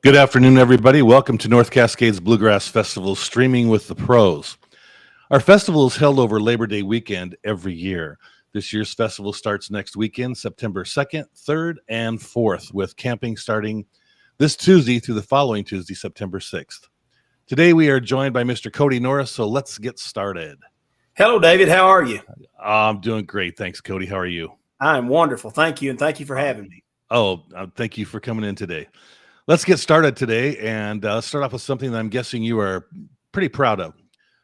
Good afternoon, everybody. Welcome to North Cascades Bluegrass Festival, Streaming with the Pros. Our festival is held over Labor Day weekend every year. This year's festival starts next weekend, September 2nd, 3rd, and 4th, with camping starting this Tuesday through the following Tuesday, September 6th. Today, we are joined by Mr. Kody Norris, so let's get started. Hello, David. How are you? I'm doing great. Thanks, Kody. How are you? I'm wonderful. Thank you, and thank you for having me. Thank you for coming in today. Let's get started today and start off with something that I'm guessing you are pretty proud of.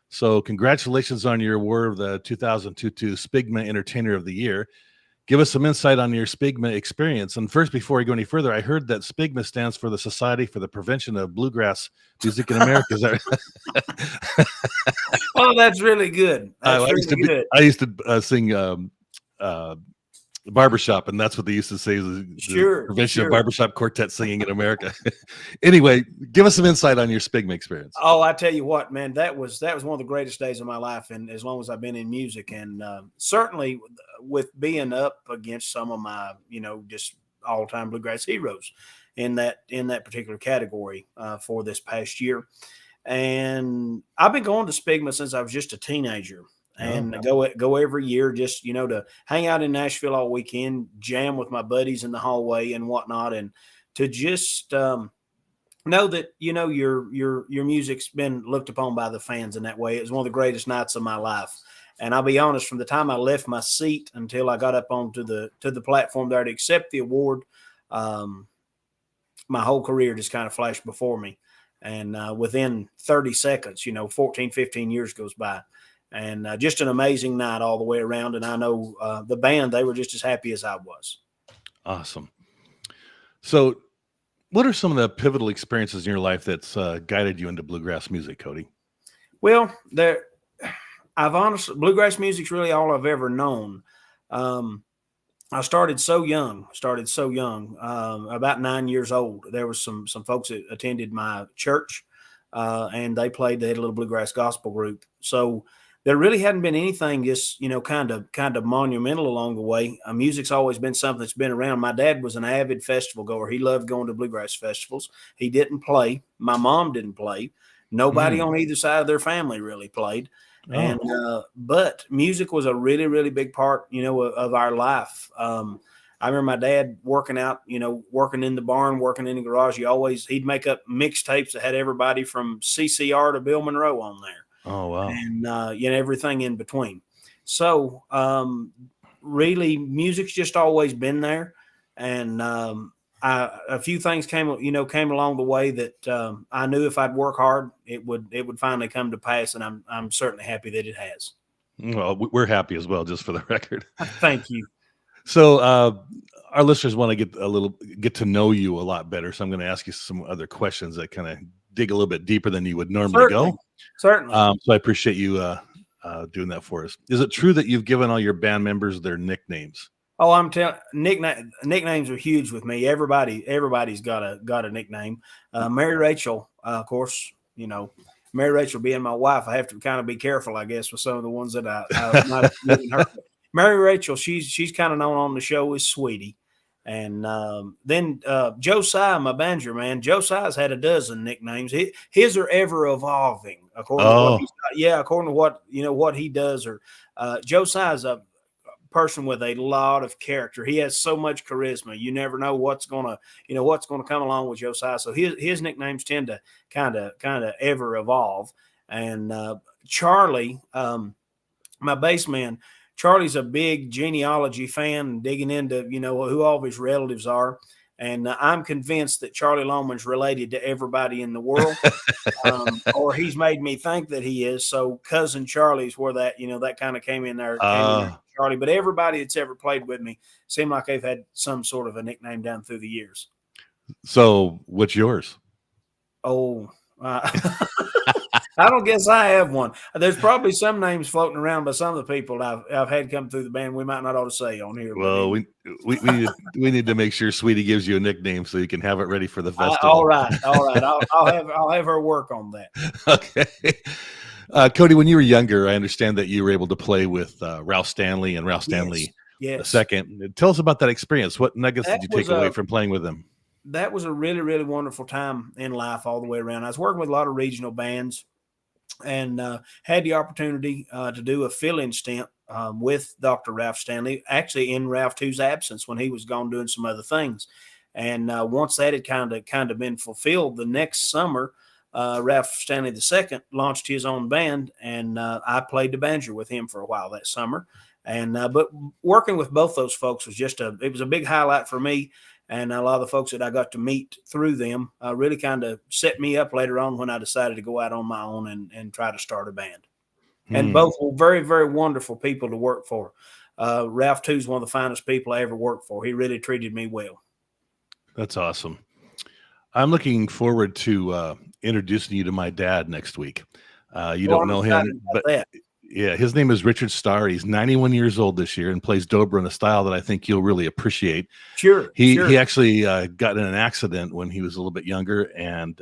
So congratulations on your award of the 2022 Spigma Entertainer of the Year. Give us some insight on your Spigma experience. And first, before we go any further, I heard that Spigma stands for the Society for the Prevention of Bluegrass Music in America. Is that Oh, that's really good. I used to sing barbershop, and that's what they used to say is the prevention of barbershop quartet singing in America. Anyway, give us some insight on your Spigma experience. Oh, I tell you what, man, that was one of the greatest days of my life, and as long as I've been in music, and certainly with being up against some of my, just all-time bluegrass heroes in that particular category for this past year. And I've been going to Spigma since I was just a teenager. And go every year, just to hang out in Nashville all weekend, jam with my buddies in the hallway and whatnot, and to just know that your music's been looked upon by the fans in that way. It was one of the greatest nights of my life. And I'll be honest, from the time I left my seat until I got up onto the platform there to accept the award, my whole career just kind of flashed before me. And within 30 seconds, 14, 15 years goes by. And just an amazing night all the way around. And I know the band, they were just as happy as I was. Awesome. So what are some of the pivotal experiences in your life that's guided you into bluegrass music, Kody? Well, bluegrass music's really all I've ever known. I started so young, about 9 years old. There was some folks that attended my church and they had a little bluegrass gospel group. So there really hadn't been anything just, kind of monumental along the way. Music's always been something that's been around. My dad was an avid festival goer. He loved going to bluegrass festivals. He didn't play. My mom didn't play. Nobody on either side of their family really played. Oh. And but music was a really, really big part, of our life. I remember my dad working out, working in the barn, working in the garage. He'd make up mixtapes that had everybody from CCR to Bill Monroe on there. Oh, wow. And, everything in between. So really music's just always been there. And a few things came along the way that I knew if I'd work hard, it would finally come to pass. And I'm certainly happy that it has. Well, we're happy as well, just for the record. Thank you. So our listeners want to get to know you a lot better. So I'm going to ask you some other questions that kind of dig a little bit deeper than you would normally go. Certainly. So I appreciate you doing that for us. Is it true that you've given all your band members their nicknames? Oh, I'm telling nicknames are huge with me. Everybody's got a nickname. Mary Rachel, of course, Mary Rachel being my wife, I have to kind of be careful, I guess, with some of the ones that I might have given her. Mary Rachel, she's kind of known on the show as Sweetie. And then Josiah, my banjo man, Josiah's had a dozen nicknames. His are ever evolving according to what he does. Or Josiah's a person with a lot of character. He has so much charisma. You never know what's gonna come along with Josiah. So his nicknames tend to kind of ever evolve. And Charlie, my bass man, Charlie's a big genealogy fan, digging into, who all of his relatives are. And I'm convinced that Charlie Loman's related to everybody in the world, or he's made me think that he is. So Cousin Charlie's where that, that kind of came in there, Charlie. But everybody that's ever played with me seemed like they've had some sort of a nickname down through the years. So what's yours? Oh, I don't guess I have one. There's probably some names floating around by some of the people I've had come through the band. We might not ought to say on here. Well, we need to make sure Sweetie gives you a nickname so you can have it ready for the festival. All right. I'll have her work on that. Okay. Kody, when you were younger, I understand that you were able to play with Ralph Stanley and Ralph Stanley II. Tell us about that experience. What nuggets did you take away from playing with them? That was a really, really wonderful time in life all the way around. I was working with a lot of regional bands and had the opportunity to do a fill-in stint with Dr. Ralph Stanley, actually in Ralph II's absence when he was gone doing some other things. And once that had kind of been fulfilled, the next summer, Ralph Stanley II launched his own band, and I played the banjo with him for a while that summer. And but working with both those folks was it was a big highlight for me. And a lot of the folks that I got to meet through them really kind of set me up later on when I decided to go out on my own and try to start a band. And both were very, very wonderful people to work for. Ralph II is one of the finest people I ever worked for. He really treated me well. That's awesome. I'm looking forward to introducing you to my dad next week. You don't know him, but yeah, his name is Richard Starr. He's 91 years old this year and plays dobro in a style that I think you'll really appreciate. Sure. He actually got in an accident when he was a little bit younger, and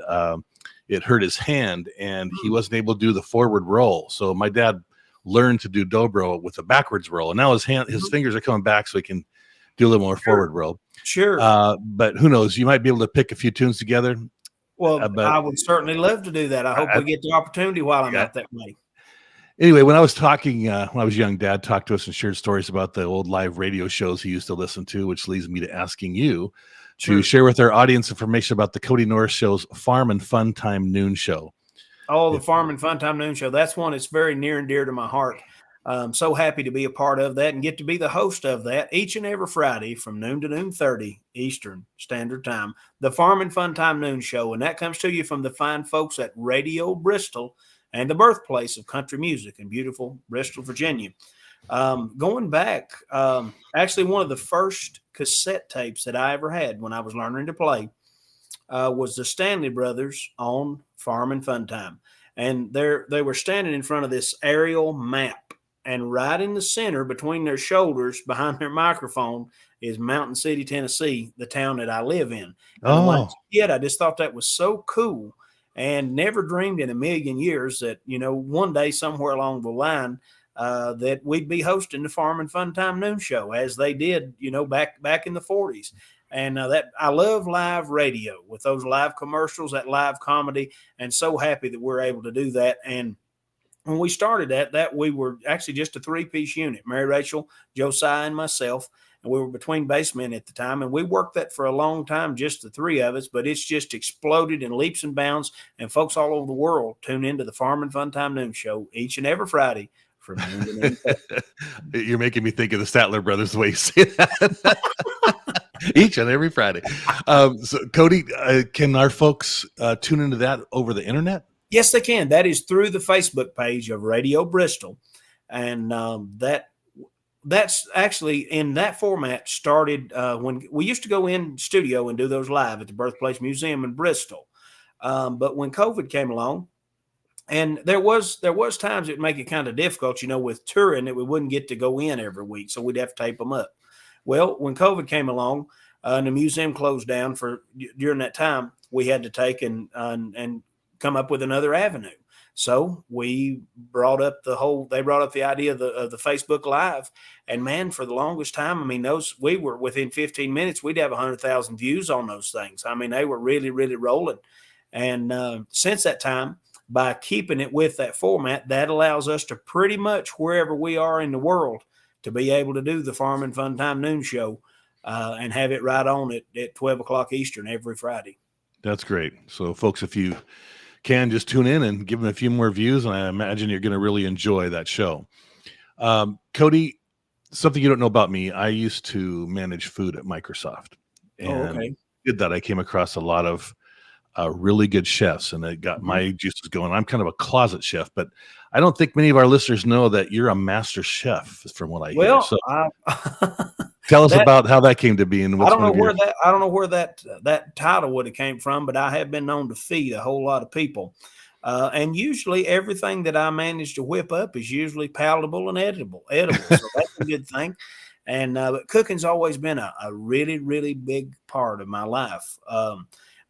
it hurt his hand, and he wasn't able to do the forward roll. So my dad learned to do dobro with a backwards roll, and now his fingers are coming back so he can do a little more forward roll. Sure. But who knows? You might be able to pick a few tunes together. Well, I would certainly love to do that. I hope we get the opportunity while I'm out that way. Anyway, when I was talking, when I was young, Dad talked to us and shared stories about the old live radio shows he used to listen to, which leads me to asking you to share with our audience information about the Kody Norris Show's Farm and Fun Time Noon Show. Oh, the Farm and Fun Time Noon Show. That's one that's very near and dear to my heart. I'm so happy to be a part of that and get to be the host of that each and every Friday from noon to noon 30 Eastern Standard Time, the Farm and Fun Time Noon Show. And that comes to you from the fine folks at Radio Bristol, and the birthplace of country music in beautiful Bristol, Virginia. Going back, actually one of the first cassette tapes that I ever had when I was learning to play was the Stanley Brothers on Farm and Fun Time. And they were standing in front of this aerial map, and right in the center between their shoulders, behind their microphone, is Mountain City, Tennessee, the town that I live in. And when I was a kid, I just thought that was so cool. And never dreamed in a million years that, one day somewhere along the line that we'd be hosting the Farm and Fun Time Noon Show as they did, back in the 40s. And that I love live radio with those live commercials, that live comedy, and so happy that we're able to do that. And when we started that we were actually just a 3-piece unit, Mary Rachel, Josiah, and myself. And we were between bassmen at the time, and we worked that for a long time, just the three of us, but it's just exploded in leaps and bounds, and folks all over the world tune into the Farm and Fun Time Noon Show each and every Friday from noon to noon. You're making me think of the Statler Brothers the way you say that. Each and every Friday. So, Kody, can our folks tune into that over the internet? Yes, they can. That is through the Facebook page of Radio Bristol, and that's actually in that format started when we used to go in studio and do those live at the Birthplace Museum in Bristol. But when COVID came along, and there was times it'd make it kind of difficult, with touring, that we wouldn't get to go in every week. So we'd have to tape them up. Well, when COVID came along and the museum closed down during that time, we had to take and come up with another avenue. So they brought up the idea of the Facebook Live, and man, for the longest time, we were within 15 minutes, we'd have 100,000 views on those things. They were really, really rolling. And since that time, by keeping it with that format, that allows us to pretty much wherever we are in the world to be able to do the Farm and Fun Time Noon Show and have it right on at 12 o'clock Eastern every Friday. That's great. So folks, if you can, just tune in and give them a few more views, and I imagine you're going to really enjoy that show. Kody, something you don't know about me, I used to manage food at Microsoft. And okay. did that. I came across a lot of really good chefs, and it got my juices going. I'm kind of a closet chef, but I don't think many of our listeners know that you're a master chef, from what I hear. So tell us about how that came to be, and what's I don't know where that title would have came from, but I have been known to feed a whole lot of people. And usually everything that I manage to whip up is usually palatable and edible. So that's a good thing. And but cooking's always been a really, really big part of my life.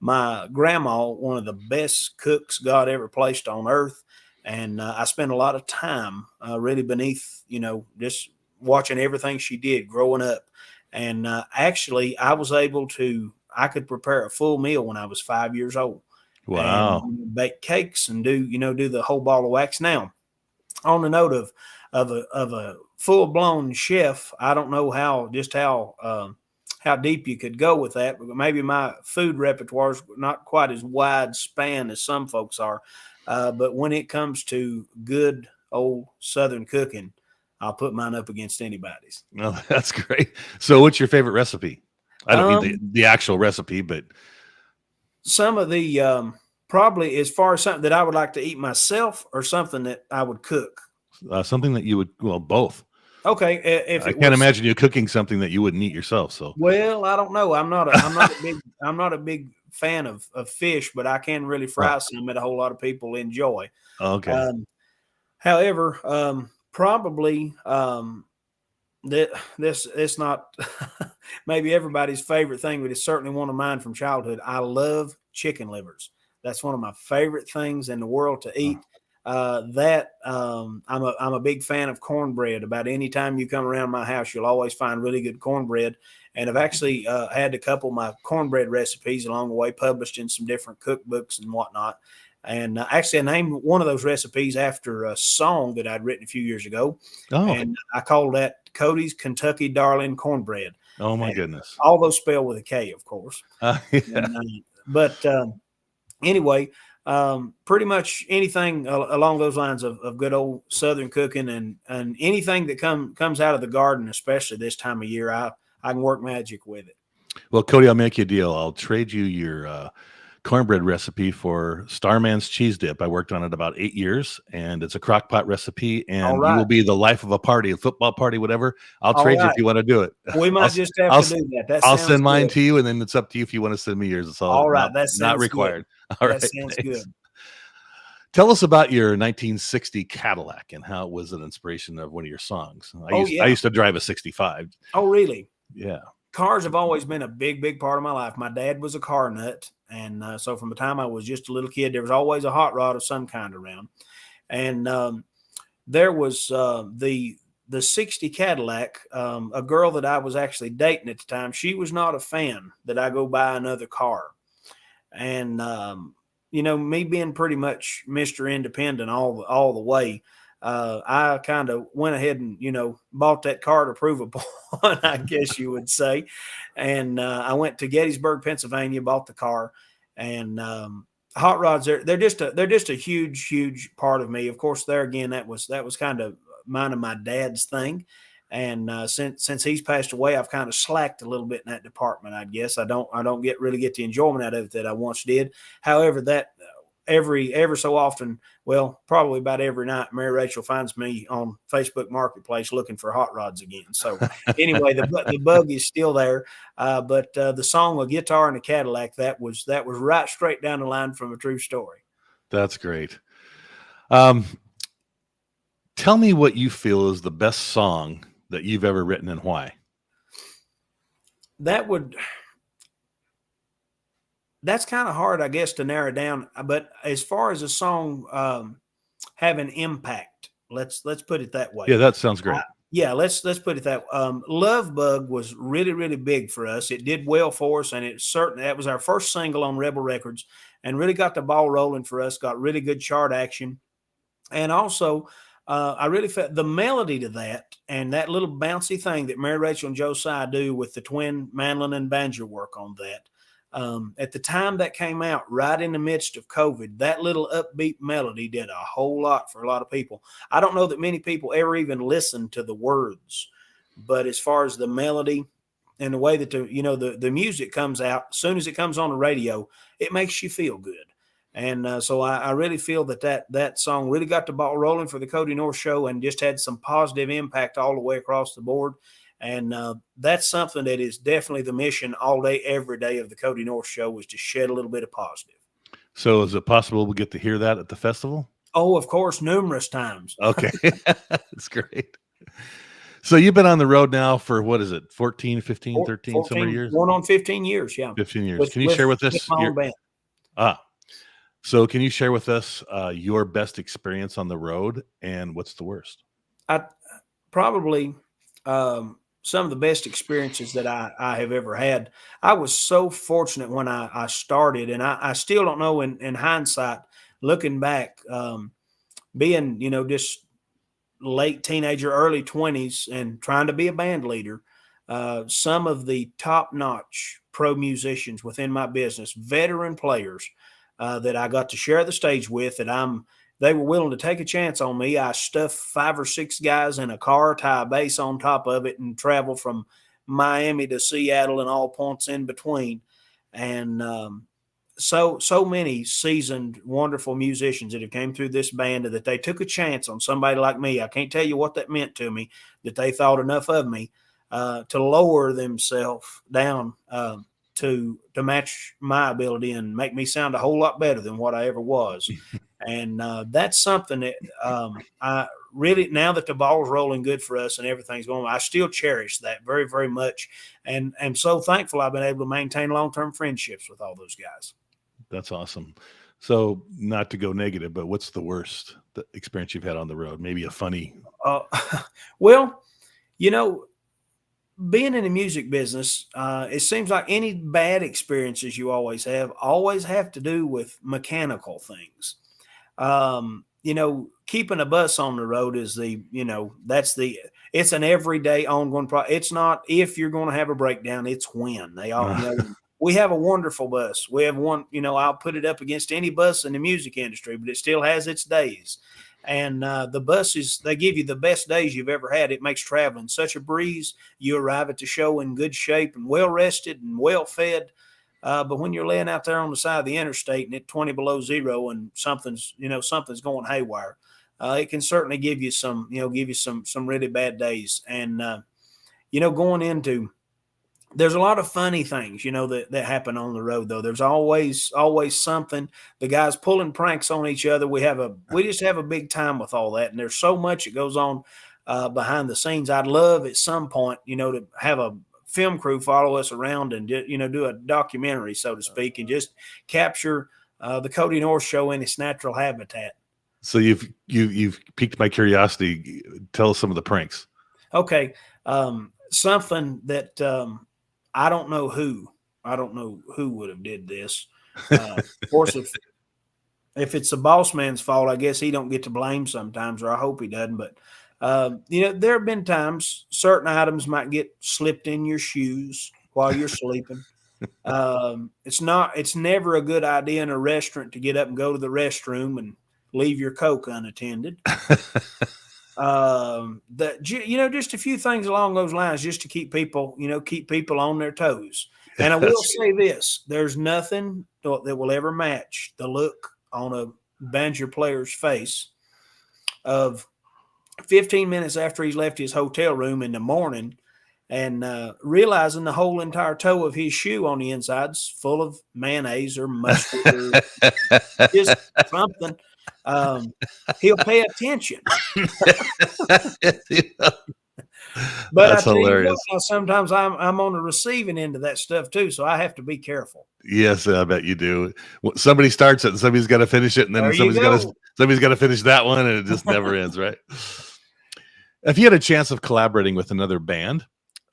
My grandma, one of the best cooks God ever placed on earth. And I spent a lot of time really beneath, just watching everything she did growing up. And actually, I could prepare a full meal when I was 5 years old. Wow. And bake cakes and do the whole ball of wax. Now, on the note of a full blown chef, I don't know how deep you could go with that, but maybe my food repertoire is not quite as wide span as some folks are. But when it comes to good old Southern cooking, I'll put mine up against anybody's. Well, that's great. So what's your favorite recipe? I don't mean the actual recipe, but some of the probably as far as something that I would like to eat myself or something that I would cook. Something that you would, well, both. Okay, I can't imagine you cooking something that you wouldn't eat yourself. So, well, I don't know. I'm not a big fan of fish, but I can really fry some that a whole lot of people enjoy. Okay. However, probably this it's not maybe everybody's favorite thing, but it's certainly one of mine from childhood. I love chicken livers. That's one of my favorite things in the world to eat. I'm a big fan of cornbread. About any time you come around my house, you'll always find really good cornbread. And I've actually had a couple of my cornbread recipes along the way published in some different cookbooks and whatnot. And actually, I named one of those recipes after a song that I'd written a few years ago. Oh. And I called that Kodys Kentucky Darling Cornbread. Oh, my goodness. All those spelled with a K, of course. Yeah. But anyway, pretty much anything along those lines of good old Southern cooking and anything that comes out of the garden, especially this time of year, I can work magic with it. Well, Kody, I'll make you a deal. I'll trade you your cornbread recipe for Starman's cheese dip. I worked on it about 8 years, and it's a crock pot recipe, and you will be the life of a party, a football party, whatever. I'll trade you if you want to do it. We might just have to do that. I'll send mine to you, and then it's up to you if you want to send me yours. It's all right. That's not required. Good. All right. That sounds good. Tell us about your 1960 Cadillac and how it was an inspiration of one of your songs. I used to drive a 65. Oh, really? Yeah. Cars have always been a big, big part of my life. My dad was a car nut. And so from the time I was just a little kid, there was always a hot rod of some kind around. And there was the 60 Cadillac, a girl that I was actually dating at the time. She was not a fan that I go buy another car. And, me being pretty much Mr. Independent all the way, I kind of went ahead and, bought that car to prove a point, I guess you would say. And I went to Gettysburg, Pennsylvania, bought the car, and hot rods, they're just a huge, huge part of me. Of course, there again, that was kind of mine and my dad's thing. And since he's passed away, I've kind of slacked a little bit in that department, I guess. I don't really get the enjoyment out of it that I once did. However, that ever so often, well, probably about every night, Mary Rachel finds me on Facebook Marketplace looking for hot rods again. So anyway, the bug is still there. But the song "A Guitar and a Cadillac" that was right straight down the line from a true story. That's great. Tell me what you feel is the best song that you've ever written and why. That's kind of hard, I guess, to narrow down. But as far as a song having impact, let's put it that way. Yeah, that sounds great. Let's put it that way. Lovebug was really, really big for us. It did well for us, and that was our first single on Rebel Records, and really got the ball rolling for us. Got really good chart action, and also I really felt the melody to that and that little bouncy thing that Mary Rachel and Josiah do with the twin mandolin and banjo work on that. At the time that came out, right in the midst of COVID, that little upbeat melody did a whole lot for a lot of people. I don't know that many people ever even listened to the words, but as far as the melody and the way that the music comes out, as soon as it comes on the radio, it makes you feel good. And so I really feel that song really got the ball rolling for the Kody Norris Show and just had some positive impact all the way across the board. And that's something that is definitely the mission all day, every day of the Kody Norris Show, is to shed a little bit of positive. So is it possible we get to hear that at the festival? Oh, of course, numerous times. Okay. That's great. So you've been on the road now for, what is it, 14, 15, 13 14, summer years? Going on 15 years, yeah. 15 years. Can you share with us my own band? So can you share with us your best experience on the road and what's the worst? Probably some of the best experiences that I have ever had. I was so fortunate when I started, and I still don't know in hindsight, looking back, being, just late teenager, early 20s, and trying to be a band leader. Some of the top-notch pro musicians within my business, veteran players, that I got to share the stage with, they were willing to take a chance on me. I stuffed 5 or 6 guys in a car, tie a bass on top of it, and travel from Miami to Seattle and all points in between. And so many seasoned, wonderful musicians that have came through this band that they took a chance on somebody like me. I can't tell you what that meant to me, that they thought enough of me to lower themselves down to match my ability and make me sound a whole lot better than what I ever was. And that's something that I really, now that the ball's rolling good for us and everything's going, I still cherish that very, very much. And I'm so thankful I've been able to maintain long-term friendships with all those guys. That's awesome. So not to go negative, but what's the worst experience you've had on the road? Maybe a funny. Well, being in the music business, it seems like any bad experiences you always have to do with mechanical things. Keeping a bus on the road is it's an everyday ongoing problem. It's not if you're going to have a breakdown, it's when. They all, we have a wonderful bus. We have one, I'll put it up against any bus in the music industry, but it still has its days. And the buses, they give you the best days you've ever had. It makes traveling such a breeze. You arrive at the show in good shape and well rested and well fed. But when you're laying out there on the side of the interstate and it's 20 below zero and something's going haywire, it can certainly give you some really bad days. And going into, there's a lot of funny things, that happen on the road, though. There's always something. The guys pulling pranks on each other. We just have a big time with all that. And there's so much that goes on behind the scenes. I'd love at some point, to have a film crew follow us around and, do a documentary, so to speak, and just capture the Kody Norris Show in its natural habitat. So you've piqued my curiosity. Tell us some of the pranks. Okay. Something that, I don't know who would have did this. Of course, if it's the boss man's fault, I guess he don't get to blame sometimes, or I hope he doesn't. But there have been times certain items might get slipped in your shoes while you're sleeping. It's never a good idea in a restaurant to get up and go to the restroom and leave your Coke unattended. Just a few things along those lines, just to keep people on their toes. And I will say this: there's nothing that will ever match the look on a banjo player's face of 15 minutes after he's left his hotel room in the morning and realizing the whole entire toe of his shoe on the inside's full of mayonnaise or mustard or just something. He'll pay attention. But that's hilarious. Sometimes I'm on the receiving end of that stuff too, so I have to be careful. Yes, I bet you do. Somebody starts it, and somebody's got to finish it, and then somebody's got to finish that one, and it just never ends, right? If you had a chance of collaborating with another band,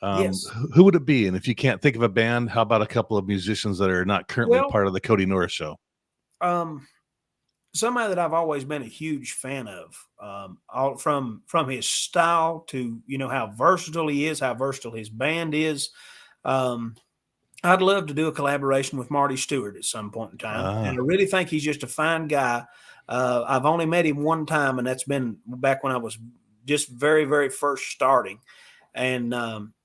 yes. Who would it be? And if you can't think of a band, how about a couple of musicians that are not currently part of the Kody Norris Show? Somebody that I've always been a huge fan of, all from his style to how versatile he is, how versatile his band is. I'd love to do a collaboration with Marty Stewart at some point in time, and I Ah, really think he's just a fine guy. I've only met him one time, and that's been back when I was just very, very first starting. And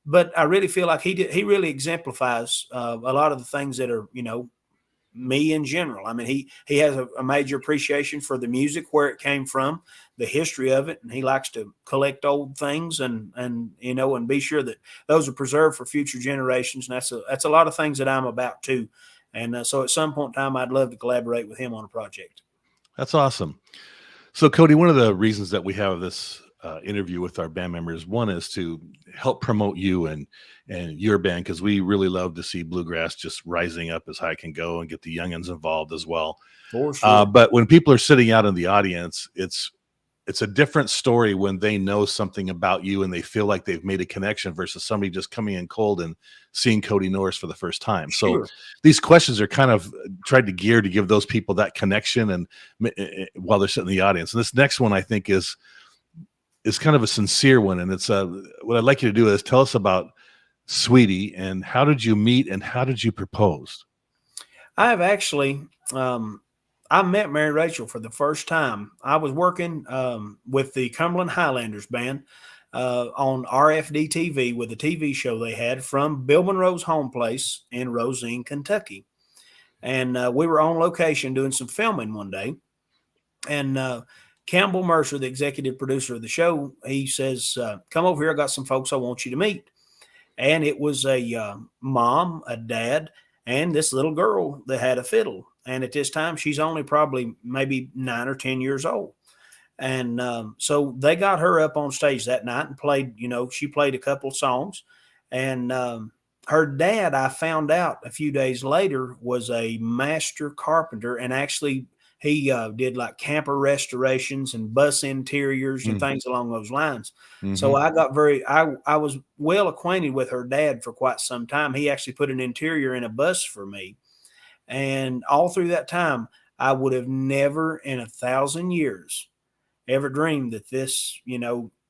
but I really feel like he really exemplifies a lot of the things that are me in general. I mean, he has a major appreciation for the music, where it came from, the history of it, and he likes to collect old things and be sure that those are preserved for future generations. And that's a lot of things that I'm about too. And so at some point in time, I'd love to collaborate with him on a project. that's awesome. So, Kody, one of the reasons that we have this interview with our band members, one is to help promote you and your band, because we really love to see bluegrass just rising up as high it can go and get the youngins involved as well. For sure. But when people are sitting out in the audience, it's a different story when they know something about you and they feel like they've made a connection versus somebody just coming in cold and seeing Kody Norris for the first time. So Sure. these questions are kind of tried to gear to give those people that connection and while they're sitting in the audience. And this next one I think is kind of a sincere one. And it's what I'd like you to do is tell us about Sweetie and how did you meet and how did you propose? I have actually, I met Mary Rachel for the first time. I was working with the Cumberland Highlanders band on RFD TV with a TV show they had from Bill Monroe's home place in Rosine, Kentucky. And we were on location doing some filming one day. And Campbell Mercer, the executive producer of the show, he says, come over here. I got some folks I want you to meet. And it was a mom, a dad, and this little girl that had a fiddle. And at this time, she's only probably maybe 9 or 10 years old. And so they got her up on stage that night and played, she played a couple of songs. And her dad, I found out a few days later, was a master carpenter. And actually, he did like camper restorations and bus interiors and things along those lines. So I got I was well acquainted with her dad for quite some time. He actually put an interior in a bus for me. And all through that time, I would have never in 1,000 years ever dreamed that this,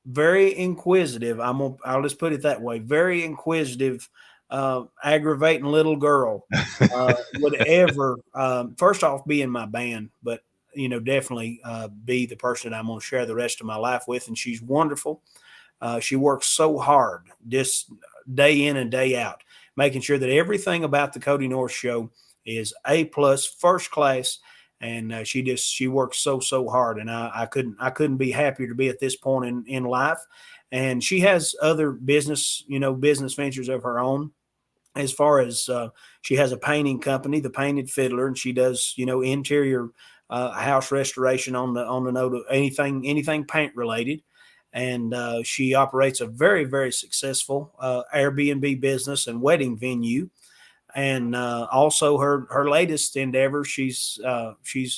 very inquisitive, I'll just put it that way, very inquisitive, aggravating little girl would ever, first off, be in my band, but, definitely be the person that I'm going to share the rest of my life with. And she's wonderful. She works so hard, just day in and day out, making sure that everything about the Kody Norris show is A+, first class. And she works so hard, and I couldn't be happier to be at this point in life. And she has other business ventures of her own. As far as she has a painting company, the Painted Fiddler, and she does interior house restoration on the note of anything paint related. And she operates a very, very successful Airbnb business and wedding venue. And also her latest endeavor, she's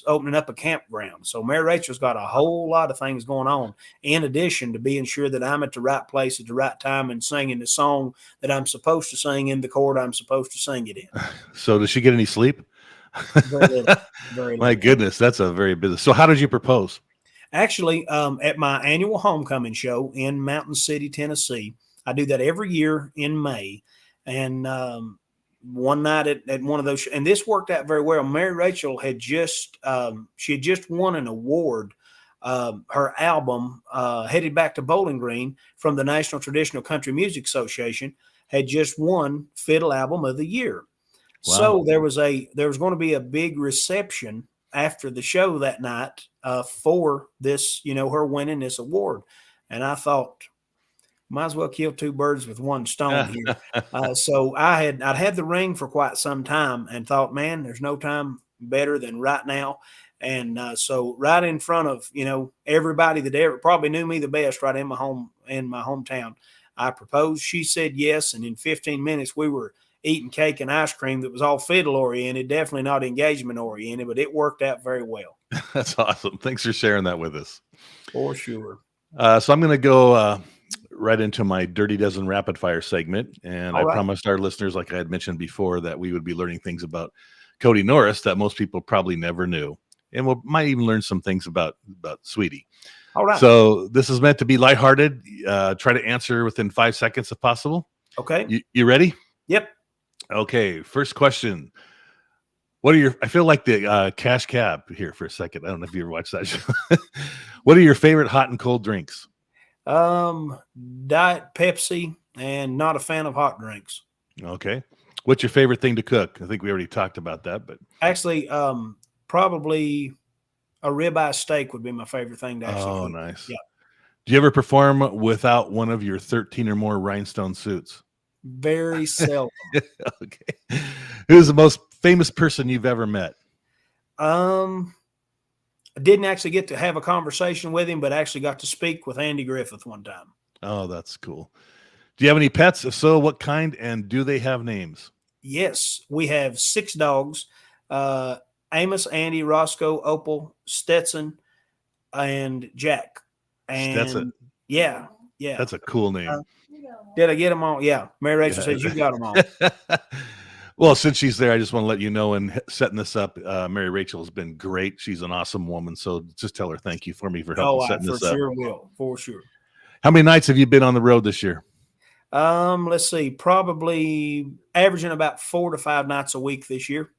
opening up a campground. So Mary Rachel's got a whole lot of things going on, in addition to being sure that I'm at the right place at the right time and singing the song that I'm supposed to sing in the chord I'm supposed to sing it in. So does she get any sleep? Very little, very My little. goodness, that's a very busy. So how did you propose? Actually, at my annual homecoming show in Mountain City, Tennessee, I do that every year in May. And one night at one of those, and this worked out very well. Mary Rachel had just won an award. Her album, Headed Back to Bowling Green, from the National Traditional Country Music Association, had just won Fiddle Album of the Year. Wow. So there was going to be a big reception after the show that night for this, her winning this award. And I thought, might as well kill two birds with one stone here. So I'd had the ring for quite some time and thought, man, there's no time better than right now. And so right in front of, everybody that ever probably knew me the best, right in my hometown, I proposed. She said yes. And in 15 minutes, we were eating cake and ice cream that was all fiddle oriented, definitely not engagement oriented, but it worked out very well. That's awesome. Thanks for sharing that with us. For sure. So I'm going to go right into my Dirty Dozen rapid fire segment. And I All right. promised our listeners, like I had mentioned before, that we would be learning things about Kody Norris that most people probably never knew. And we might even learn some things about Sweetie. All right. So this is meant to be lighthearted. Try to answer within 5 seconds if possible. Okay. You ready? Yep. Okay, first question. I feel like the Cash Cab here for a second. I don't know if you ever watched that show. What are your favorite hot and cold drinks? Diet Pepsi, and not a fan of hot drinks. Okay. What's your favorite thing to cook? I think we already talked about that, but Actually, probably a ribeye steak would be my favorite thing to actually cook. nice. Yeah. Do you ever perform without one of your 13 or more rhinestone suits? Very seldom. Okay. Who's the most famous person you've ever met? I didn't actually get to have a conversation with him, but actually got to speak with Andy Griffith one time. Oh, that's cool. Do you have any pets? If so, what kind, and do they have names? Yes, we have 6 dogs. Amos, Andy, Roscoe, Opal, Stetson, and Jack. And yeah. That's a cool name. Did I get them all? Yeah. Mary Rachel says you got them all. Well, since she's there, I just want to let you know, and setting this up, Mary Rachel has been great. She's an awesome woman. So just tell her thank you for me for helping setting this up. For sure will. For sure. How many nights have you been on the road this year? Let's see, probably averaging about 4 to 5 nights a week this year.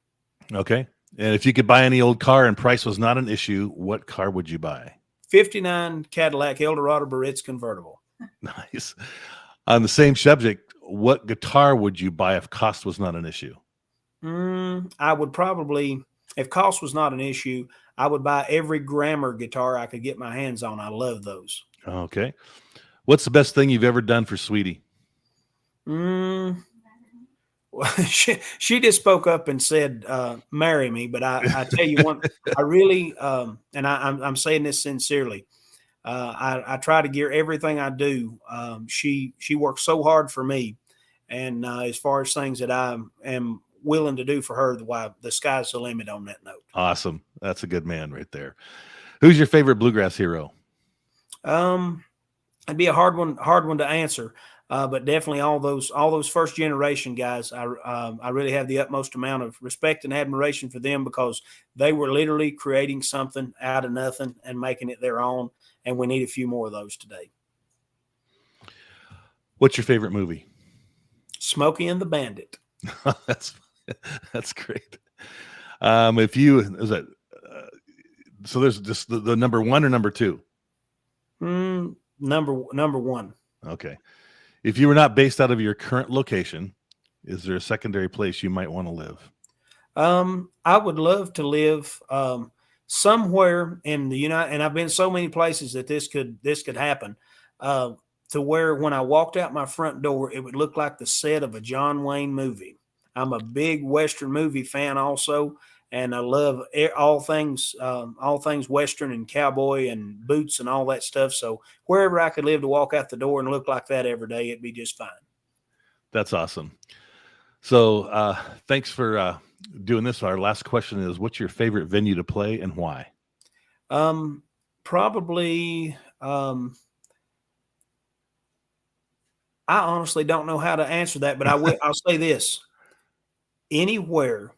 Okay. And if you could buy any old car and price was not an issue, what car would you buy? 59 Cadillac Eldorado Baritz convertible. Nice. On the same subject, what guitar would you buy if cost was not an issue? I would probably, if cost was not an issue, I would buy every Grammar guitar I could get my hands on. I love those. Okay. What's the best thing you've ever done for Sweetie? She just spoke up and said, marry me. But I tell you one, I really, and I'm saying this sincerely. I try to gear everything I do. She works so hard for me. And as far as things that I am willing to do for her, the sky's the limit on that note. Awesome. That's a good man right there. Who's your favorite bluegrass hero? It'd be a hard one to answer. But definitely all those first generation guys, I really have the utmost amount of respect and admiration for them, because they were literally creating something out of nothing and making it their own. And we need a few more of those today. What's your favorite movie? Smokey and the Bandit. That's great. If you is that so there's just the number 1 or number 2? Number 1. Okay. If you were not based out of your current location, is there a secondary place you might want to live? I would love to live somewhere in the United, and I've been so many places that this could happen, to where when I walked out my front door, it would look like the set of a John Wayne movie. I'm a big Western movie fan also, and I love all things Western and cowboy and boots and all that stuff. So wherever I could live to walk out the door and look like that every day, it'd be just fine. That's awesome. So thanks for doing this. Our last question is, what's your favorite venue to play and why? Probably, I honestly don't know how to answer that, but I'll say this. Anywhere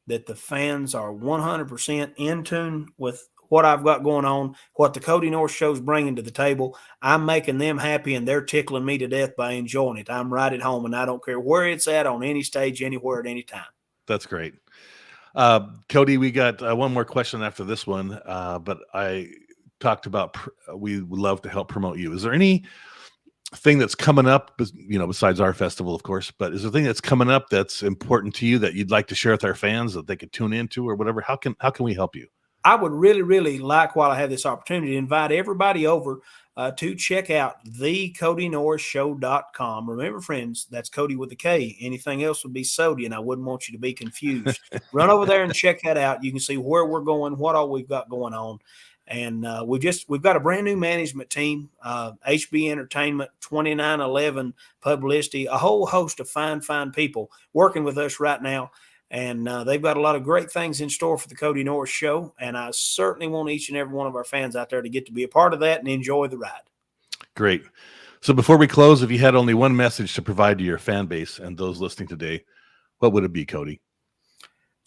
that the fans are 100% in tune with what I've got going on, what the Kody Norris show's bringing to the table, I'm making them happy, and they're tickling me to death by enjoying it. I'm right at home, and I don't care where it's at, on any stage, anywhere, at any time. That's great. Kody, we got one more question after this one, but I talked about we would love to help promote you. Is there any thing that's coming up, besides our festival, of course, but is there a thing that's coming up that's important to you that you'd like to share with our fans that they could tune into or whatever? How can we help you? I would really, really like, while I have this opportunity, to invite everybody over to check out thekodynorrisshow.com. Remember, friends, that's Kody with a K. Anything else would be Sody, and I wouldn't want you to be confused. Run over there and check that out. You can see where we're going, what all we've got going on. And we've got a brand new management team, HB Entertainment, 2911 Publicity, a whole host of fine people working with us right now. And they've got a lot of great things in store for the Kody Norris Show. And I certainly want each and every one of our fans out there to get to be a part of that and enjoy the ride. Great. So before we close, if you had only one message to provide to your fan base and those listening today, what would it be, Kody?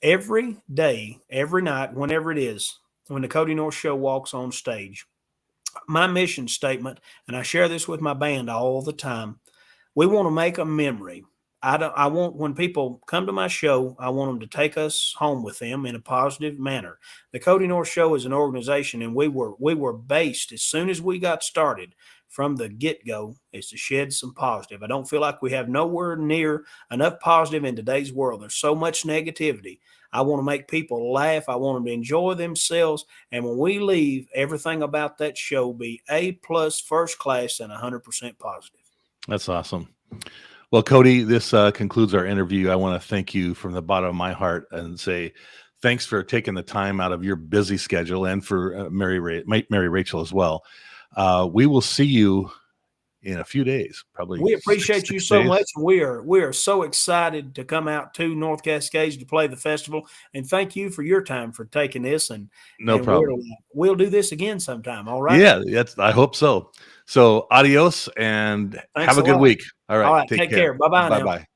Every day, every night, whenever it is, when the Kody Norris Show walks on stage, my mission statement, and I share this with my band all the time, we want to make a memory I want, when people come to my show, I want them to take us home with them in a positive manner. The Kody Norris Show is an organization, and we were based as soon as we got started from the get-go is to shed some positive. I don't feel like we have nowhere near enough positive in today's world. There's so much negativity. I want to make people laugh. I want them to enjoy themselves. And when we leave, everything about that show be A+, first class, and 100% positive. That's awesome. Well, Kody, this concludes our interview. I want to thank you from the bottom of my heart and say thanks for taking the time out of your busy schedule, and for Mary Rachel as well. We will see you in a few days, probably. We appreciate you so much. We are so excited to come out to North Cascades to play the festival, and thank you for your time for taking this. And no problem. We'll do this again sometime. All right. Yeah, I hope so. So adios, and have a good week. All right. Take care. Bye-bye. Bye-bye.